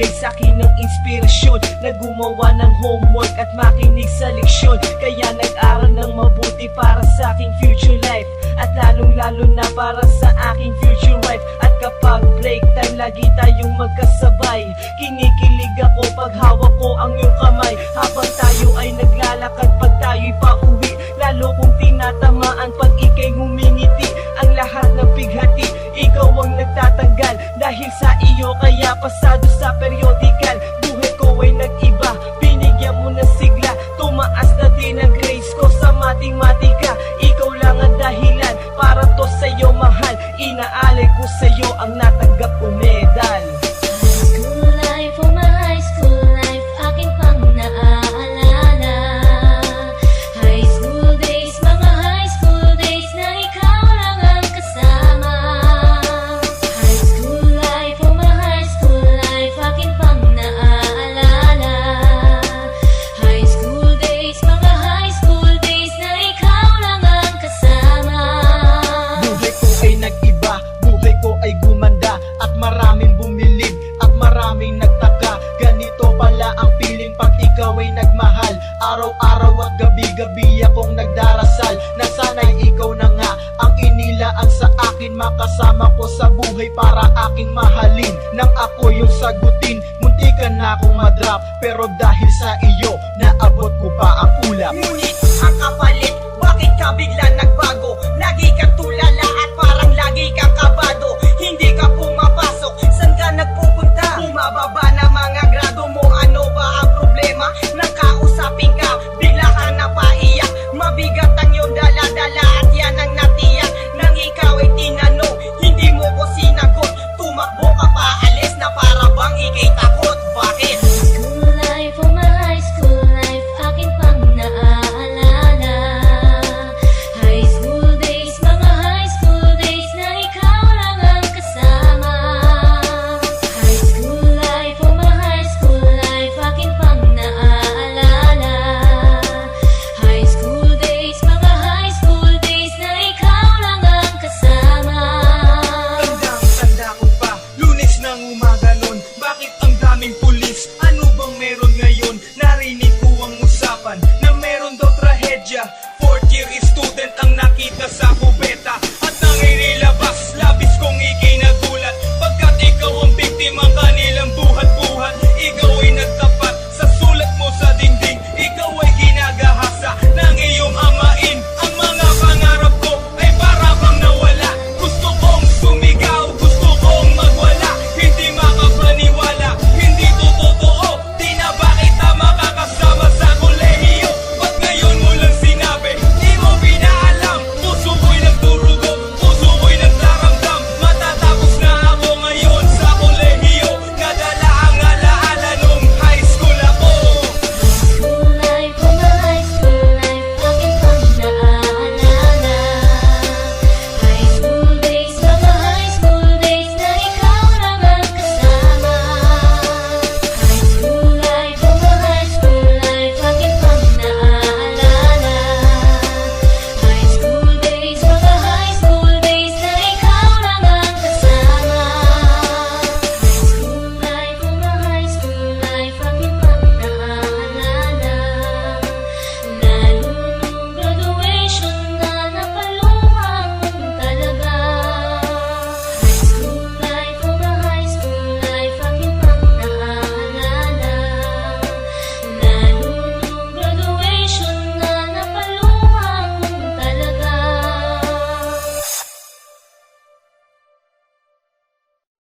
nagbigay sa'kin ng inspirasyon na gumawa ng homework at makinig sa leksyon. Kaya nag-aral ng mabuti para sa aking future life, at lalong-lalo na para sa aking future wife. At kapag break time, lagi tayong magkasabay. Kinikilig ako pag hawak ko ang iyong kamay, habang tayo ay naglalakad pag tayo'y pauwi. Lalo kong tinatamaan pag ika'y ngumingiti. Ang lahat ng pighati, ikaw ang nagtatanggal. Dahil sa iyo kaya pasado sa periodical. Buhay ko ay nag-iba, binigyan mo ng sigla. Tumaas na din ang grades ko sa matematika. Ikaw lang ang dahilan para to sa'yo mahal. Inaalay ko sa'yo ang natanggap kong medal. High school life, oh my high school life, aking pang naaalala. High school days, mga high school days na ikaw lang ang kasama. High school life, oh my high school life, aking pang naaalala. High school days, mga high school days na ikaw lang ang kasama. Buhay ko ay nag-iba, buhay ko ay gumanda, at maraming bumilib, at maraming nagtaka. Ganito pala ang feeling pag ikaw ay nagmahal. Araw-araw at gabi-gabi akong nagdarasal na sana'y ikaw na nga ang inilaan sa akin. Makasama ko sa buhay para aking mahalin. Nang ako yung sagutin, muntikan na akong madrop, pero dahil sa iyo, naabot ko pa ang ulap. Ngunit ang kapalit, bakit ka bigla